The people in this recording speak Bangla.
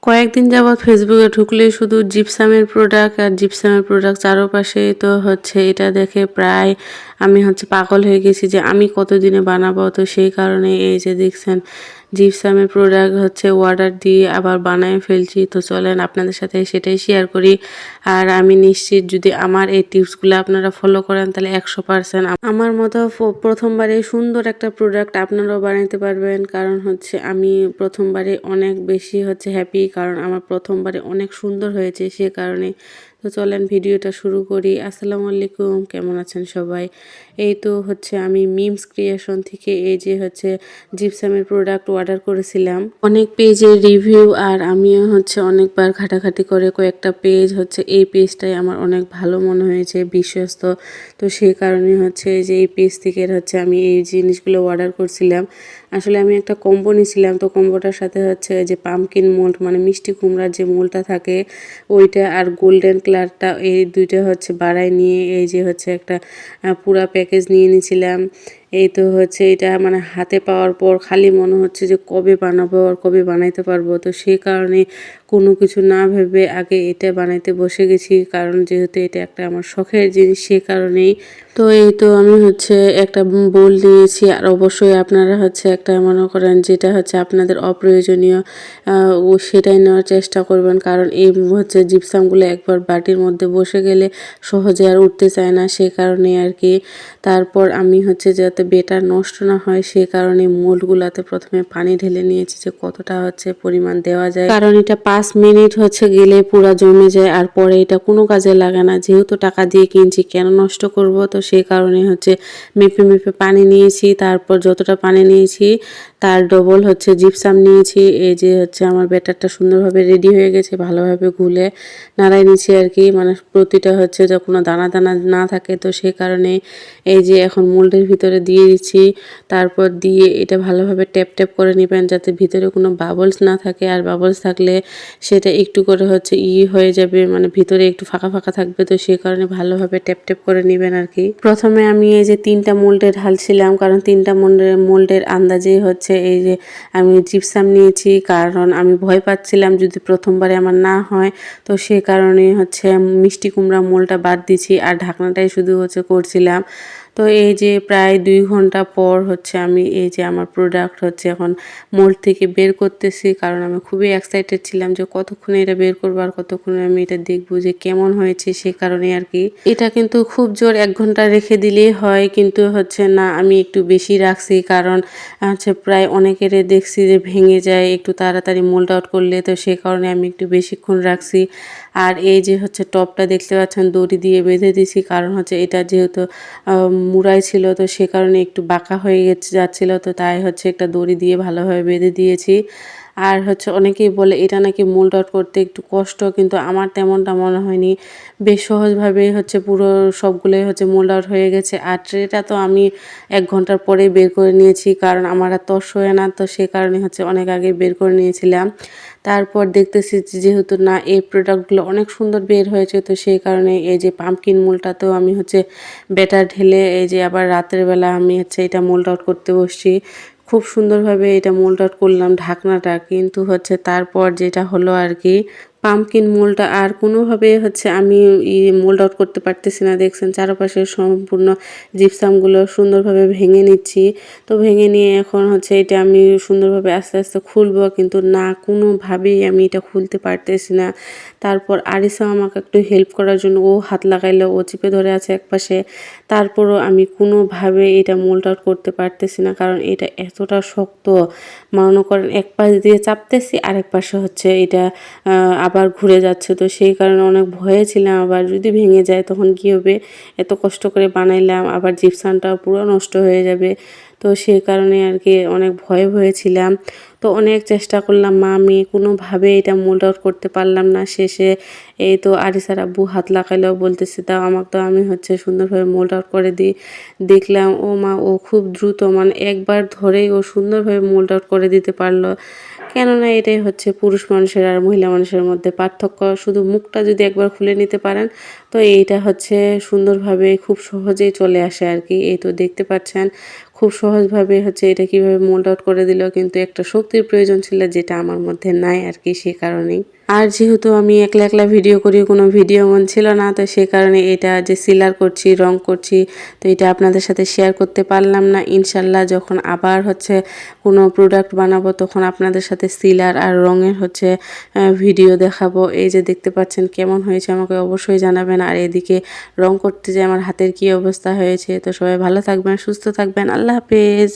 কয়েকদিন যাবৎ ফেসবুকে ঢুকলেই শুধু জিপসামের প্রোডাক্ট আর জিপসামের প্রোডাক্ট চারপাশে তো হচ্ছে এটা দেখে প্রায় আমি হচ্ছে পাগল হয়ে গেছি যে আমি কতদিনে বানাবো। তো সেই কারণে এই যে দেখছেন জিপসামের প্রোডাক্ট হচ্ছে অর্ডার দিয়ে আবার বানায় ফেলছি। তো চলেন আপনাদের সাথে সেটাই শেয়ার করি। আর আমি নিশ্চিত যদি আমার এই টিপসগুলো আপনারা ফলো করেন তাহলে 100% আমার মতো প্রথমবারে সুন্দর একটা প্রোডাক্ট আপনারাও বানাইতে পারবেন। কারণ হচ্ছে আমি প্রথমবারে অনেক বেশি হচ্ছে হ্যাপি, কারণ আমার প্রথমবারে অনেক সুন্দর হয়েছে সে কারণে। তো চলেন ভিডিওটা শুরু করি। আসসালামু আলাইকুম, কেমন আছেন সবাই? এই তো হচ্ছে আমি মিমস ক্রিয়েশন থেকে এই যে হচ্ছে জিপসামের প্রোডাক্ট অর্ডার করেছিলাম। অনেক পেজের রিভিউ আর আমিও হচ্ছে অনেকবার ঘাটাঘাটি করে কয়েকটা পেজ হচ্ছে এই পেজটাই আমার অনেক ভালো মনে হয়েছে, বিশ্বস্ত। তো সেই কারণে হচ্ছে যে এই পেজ থেকে হচ্ছে আমি এই জিনিসগুলো অর্ডার করছিলাম। আসলে আমি একটা কম্বো নিয়েছিলাম, তো কম্বোটার সাথে হচ্ছে যে পামকিন মোল্ড মানে মিষ্টি কুমড়ার যে মোলটা থাকে ওইটা আর গোল্ডেন কালারটা, এই দুইটা হচ্ছে বাড়াই নিয়ে এই যে হচ্ছে একটা পুরা প্যাকেজ নিয়ে নিয়েছিলাম। এই তো হচ্ছে এটা মানে হাতে পাওয়ার পর খালি মনে হচ্ছে যে কবে বানাবো আর কবে বানাইতে পারবো। তো সেই কারণে কোনো কিছু না ভেবে আগে এটা বানাইতে বসে গেছি, কারণ যেহেতু এটা একটা আমার শখের জিনিস সে কারণেই। তো এই তো আমি হচ্ছে একটা বোল নিয়েছি, আর অবশ্যই আপনারা হচ্ছে একটা মনে করেন যেটা হচ্ছে আপনাদের অপ্রয়োজনীয় ও সেটাই নেওয়ার চেষ্টা করবেন, কারণ এই হচ্ছে জিপসামগুলো একবার বাটির মধ্যে বসে গেলে সহজে আর উঠতে চায় না, সে কারণে আর কি। তারপর আমি হচ্ছে যাতে বেটার নষ্ট না হয় সে কারণে মোল্ডগুলাতে প্রথমে পানি ঢেলে নিয়েছি যে কতটা হচ্ছে পরিমাণ দেওয়া যায়, কারণ এটা 5 মিনিট হচ্ছে গেলে পুরা জমে যায় আর পরে এটা কোনো কাজে লাগে না। যেহেতু টাকা দিয়ে কিনছি কেন নষ্ট করব, তো সেই কারণে হচ্ছে মেপে মেপে পানি নিয়েছি। তারপর যতটা পানি নিয়েছি তার ডবল হচ্ছে জিপসাম নিয়েছি। এই যে হচ্ছে আমার ব্যাটারটা সুন্দরভাবে রেডি হয়ে গেছে, ভালোভাবে গুলে নাড়াই নিচ্ছি আর কি, মানে প্রতিটা হচ্ছে যে কোনো দানা দানা না থাকে। তো সেই কারণে এই যে এখন মোল্ডের ভিতরে দিয়ে দিচ্ছি। তারপর দিয়ে এটা ভালোভাবে ট্যাপ ট্যাপ করে নেবেন যাতে ভিতরে কোনো বাবলস না থাকে, আর বাবলস থাকলে সেটা একটু করে হচ্ছে হয়ে যাবে, মানে ভিতরে একটু ফাঁকা ফাঁকা থাকবে। তো সেই কারণে ভালোভাবে ট্যাপ ট্যাপ করে নেবেন আর কি। প্রথমে আমি এই যে 3টা মোল্ডে ঢালছিলাম, কারণ 3টা মোল্ডের আন্দাজেই হচ্ছে এই যে আমি জিপসাম নিয়েছি, কারণ আমি ভয় পাচ্ছিলাম যদি প্রথমবারে আমার না হয়। তো সেই কারণে হচ্ছে মিষ্টি কুমড়া মোলটা বাদ দিছি আর ঢাকনাটাই শুধু হচ্ছে করছিলাম। তো এই যে প্রায় 2 ঘন্টা পর হচ্ছে আমি এই যে আমার প্রোডাক্ট হচ্ছে এখন মোল্ড থেকে বের করতেছি, কারণ আমি খুবই এক্সাইটেড ছিলাম যে কতক্ষণে এটা বের করবো আর কতক্ষণে আমি এটা দেখবো যে কেমন হয়েছে, সে কারণে আর কি। এটা কিন্তু খুব জোর 1 ঘন্টা রেখে দিলেই হয়, কিন্তু হচ্ছে না আমি একটু বেশি রাখছি, কারণ হচ্ছে প্রায় অনেকের দেখছি যে ভেঙে যায় একটু তাড়াতাড়ি মোল্ড আউট করলে। তো সেই কারণে আমি একটু বেশিক্ষণ রাখছি। আর এই যে হচ্ছে টপটা দেখতে পাচ্ছেন দড়ি দিয়ে বেঁধে দিছি, কারণ হচ্ছে এটা যেহেতু মুড়াই ছিল তো সে কারণে একটু বাঁকা হয়ে যাচ্ছিল, তো তাই হচ্ছে একটা দড়ি দিয়ে ভালোভাবে বেঁধে দিয়েছি। আর হচ্ছে অনেকেই বলে এটা নাকি মোল্ড আউট করতে একটু কষ্ট, কিন্তু আমার তেমনটা মনে হয়নি। বেশ সহজভাবেই হচ্ছে পুরো সবগুলোই হচ্ছে মোল্ড আউট হয়ে গেছে। আর ট্রেটা তো আমি 1 ঘন্টার পরেই বের করে নিয়েছি, কারণ আমার আর তর সয় না, তো সে কারণে হচ্ছে অনেক আগে বের করে নিয়েছিলাম। তারপর দেখতেছি যেহেতু না এই প্রোডাক্টগুলো অনেক সুন্দর বের হয়েছে, তো সেই কারণে এই যে পাম্পকিন মোলটাতেও আমি হচ্ছে ব্যাটার ঢেলে এই যে আবার রাতের বেলা আমি হচ্ছে এটা মোল্ড আউট করতে বসছি। খুব সুন্দরভাবে এটা মোল্ড আউট করলাম ঢাকনাটা, কিন্তু হচ্ছে তারপর যেটা হলো আর কি, পাম্পকিন মোলটা আর কোনোভাবে হচ্ছে আমি মোল্ড আউট করতে পারতেছি না। দেখছেন চারপাশে সম্পূর্ণ জিপসামগুলো সুন্দরভাবে ভেঙে নিচ্ছি। তো ভেঙে নিয়ে এখন হচ্ছে এটা আমি সুন্দরভাবে আস্তে আস্তে খুলবো, কিন্তু না কোনোভাবেই আমি এটা খুলতে পারতেছি না। তারপর আরিসা আমাকে একটু হেল্প করার জন্য ও হাত লাগাইলো, ও চিপে ধরে আছে একপাশে। তারপরও আমি কোনোভাবে এটা মোল্ড আউট করতে পারতেছি না, কারণ এটা এতটা শক্ত। মনে করেন এক পাশ দিয়ে চাপতেছি আরেক পাশে হচ্ছে এটা আবার ঘুরে যাচ্ছে। তো সেই কারণে অনেক ভয়ে ছিলাম, আবার যদি ভেঙে যায় তখন কী হবে, এত কষ্ট করে বানাইলাম আবার জিপসানটাও পুরো নষ্ট হয়ে যাবে। তো সেই কারণে আর কি অনেক ভয়ে ছিলাম। তো অনেক চেষ্টা করলাম মা আমি কোনোভাবে এটা মোল্ড আউট করতে পারলাম না। শেষে এই তো আরিসার আব্বু হাত লাগাইলেও বলতেছে দাও আমাকে, তো আমি হচ্ছে সুন্দরভাবে মোল্ড আউট করে দিই। দেখলাম ও মা ও খুব দ্রুত মানে একবার ধরেই ও সুন্দরভাবে মোল্ড আউট করে দিতে পারলো। কেননা এটাই হচ্ছে পুরুষ মানুষের আর মহিলা মানুষের মধ্যে পার্থক্য, শুধু মুখটা যদি একবার খুলে নিতে পারেন তো এইটা হচ্ছে সুন্দরভাবে খুব সহজেই চলে আসে আর কি। এই তো দেখতে পাচ্ছেন খুব খুব সহজভাবে হচ্ছে এটা কিভাবে মোল্ড আউট করে দিল, কিন্তু একটা শক্তির প্রয়োজন ছিল যেটা আমার মধ্যে নাই আর কি, সে কারণেই। আর যেহেতু আমি একলা একলা ভিডিও করি, কোনো ভিডিও মন ছিল না, তো সে কারণে এটা যে সিলার করছি, রং করছি, তো এটা আপনাদের সাথে শেয়ার করতে পারলাম না। ইনশাল্লাহ যখন আবার হচ্ছে কোনো প্রোডাক্ট বানাবো তখন আপনাদের সাথে সিলার আর রঙের হচ্ছে ভিডিও দেখাবো। এই যে দেখতে পাচ্ছেন কেমন হয়েছে আমাকে অবশ্যই জানাবেন। আর এদিকে রং করতে যে আমার হাতের কি অবস্থা হয়েছে। তো সবাই ভালো থাকবেন, সুস্থ থাকবেন। আল্লাহ হাফেজ।